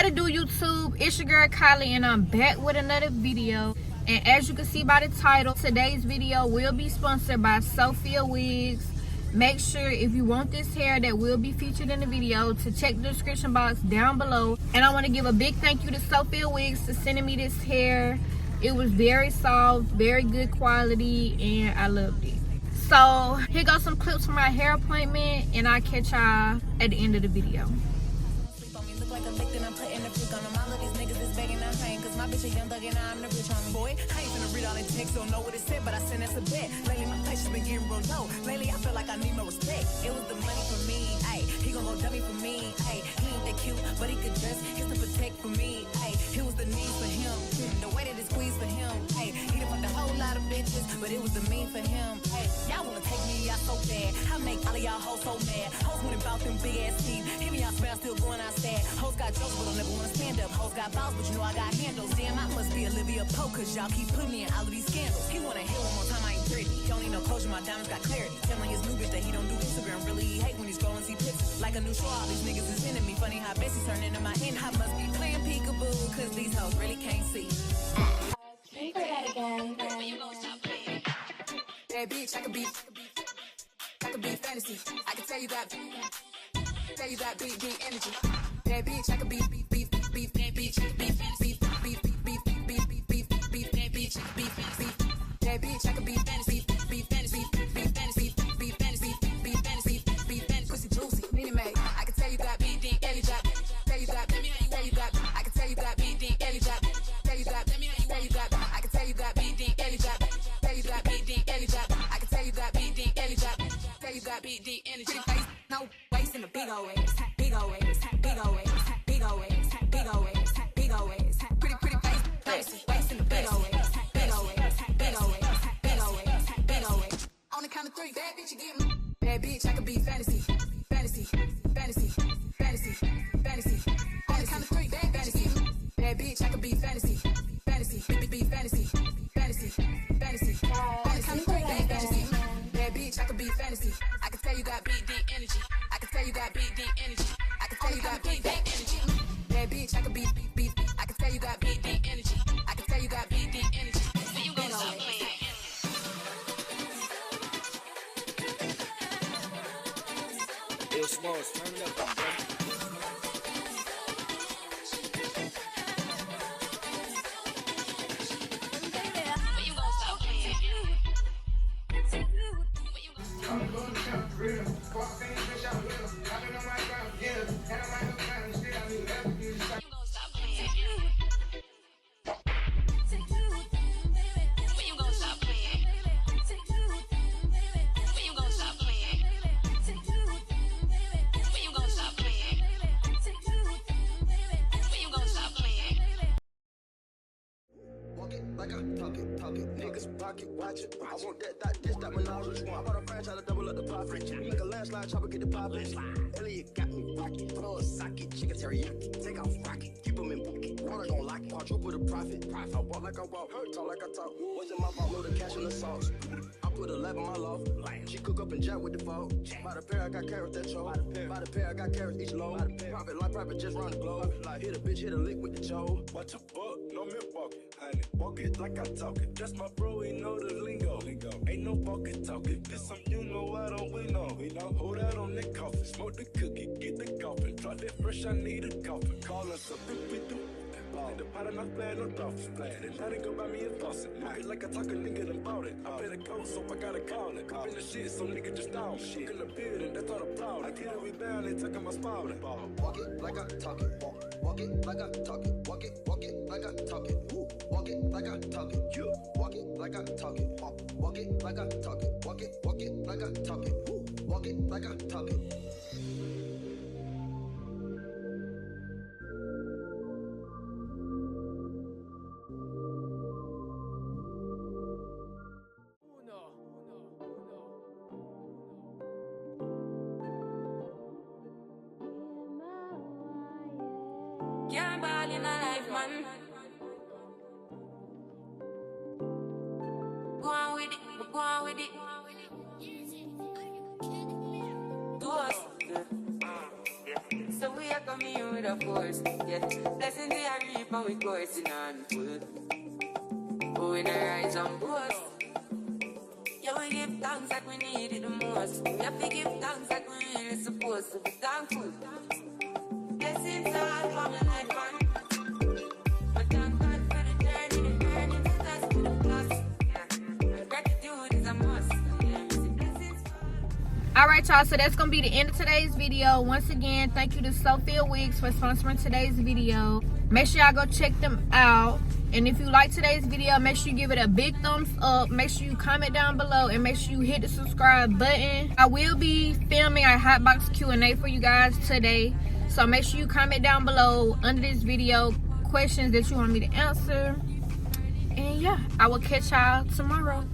What it do, YouTube? It's your girl Kylie, and I'm back with another video. And as you can see by the title, today's video will be sponsored by Sofeel Wigs. Make sure if you want this hair that will be featured in the video to check the description box down below. And I want to give a big thank you to Sofeel Wigs for sending me this hair. It was very soft, very good quality, and I loved it. So here goes some clips from my hair appointment, and I'll catch y'all at the end of the video. My bitch a young thug and I'm the rich homie. Boy, I ain't finna read all the text, don't know what it said, but I sent that's a bet. Lately my patience been getting real low. Lately I feel like I need more respect. It was the money for me, ayy. He gon' go dummy for me, ayy. He ain't that cute, but he could dress. He's to protect for me, ayy. It was the need for him, the way that it squeezed for him, ayy. He done fucked a whole lot of bitches, but it was the mean for him, ayy. Y'all wanna take me out so bad, I make all of y'all hoes so mad. Hoes went about them big ass teeth. Hear me out smell, still going outside. Hoes got jokes, but don't never wanna stand up. Hoes got balls, but you know I got handles. Damn, I must be Olivia Pope, cause y'all keep putting me in all of these scandals. He wanna hit one more time, I ain't pretty. Don't need no closure, my diamonds got clarity. Telling his new bitch that he don't do Instagram. Really, he hate when he's scrolling, see pictures. Like a new show, all these niggas is into me. Funny how Bessie's turning into my enemy. I must be playing peekaboo, cause these hoes really can't see. Play that again. When you gon' stop playing? Bad bitch, I could be fantasy. I can tell you got big energy. Bad bitch, I could be beef, bad bitch, I could be fantasy. Beef, bad bitch, I could be fantasy. Bad bitch, I could be fantasy. Beef fantasy, pussy juicy, mini made. I can tell you got big dick, Ellie drop. Tell you got, I can tell you got big dick, Ellie drop. Tell you got, I can tell you got big dick, Ellie drop. Tell you got big dick, Ellie drop. I can tell you got big dick, Ellie drop. Tell you got big dick, energy. Pretty face, no waist, in a big old ass, big old ass, big old ass, big old ass, big old ass, big old ass. Pretty face, waist in a big old ass, big old ass, big old ass, big old ass, big old ass. On the count of three, bad bitch, you get me. Bad bitch, I could be fantasy. On the count of three, bad bitch, you get me. Bad bitch, I could be fantasy. On the count of three, bad bitch, you get me. Bad bitch, I could be fantasy. I can tell you got big dick energy. I can tell you got big dick energy. I can tell you got big dick energy. Bad bitch, I could be beef. I can tell you got big dick energy. I can tell you got big dick energy. So you gon' stop playing. Real small, turn it up, bro. Like I talk it, niggas pocket, watch it. I want that dish, that menage. I bought a franchise to double up the profit. Make a landslide, chopper, get the poppin'. Elliot got me rocket, throw a socket, chicken teriyaki, take off rocket, keep them in bucket. Water gon' lock it, quadruple the profit. I walk like I walk, talk like I talk. What's in my vault, load the cash in the sauce. I put 11 in my loft. She cook up and jet with the vault. By the pair, I got carrots that show. By the pair, I got carrots each load. Profit like private, just run the globe. Hit a bitch, hit a lick with the Joe. Watch a buck, no milk walking, honey. Walk it like I talk it. That's my bro, he know the lingo. Ain't no walking talking. This some you know, I don't we know. Hold out on that coffin, smoke the cookie, get the coffin. Drop that fresh, I need a coffin. Call us up if we do. In the pot and I play no dolphins. And now they go buy me a faucet. Look it like I talk a nigga done bought it. I better go, so I gotta call it. Up in the shit, some nigga just down. Shit in the building, that's all the problem. I get it, we bound, they talking my spouting. Walk it like I talk it. Walk it like I talk it. Walk it like I talk it. Walk it like I talk it. Walk it like I talk it. Walk it like I talk it. Walk it like I talk it. Walk it like I talk it. Can't ball in a life, man. Go on with it. Do us. So we are coming with a force. Yeah. and we coursing on full. Oh, we the rise and boast. Yeah, we give thanks like we need it the most. We have to give thanks like we really supposed to be thankful. Blessings all for my life, man. But thank God for the journey, the earnings, the task with the plus. Yeah, gratitude is a must. Alright y'all, so that's gonna be the end of today's video. Once again, thank you to Sofeel Wigs for sponsoring today's video. Make sure y'all go check them out. And if you like today's video, make sure you give it a big thumbs up. Make sure you comment down below and make sure you hit the subscribe button. I will be filming a hotbox Q&A for you guys today. So make sure you comment down below under this video questions that you want me to answer. And yeah, I will catch y'all tomorrow.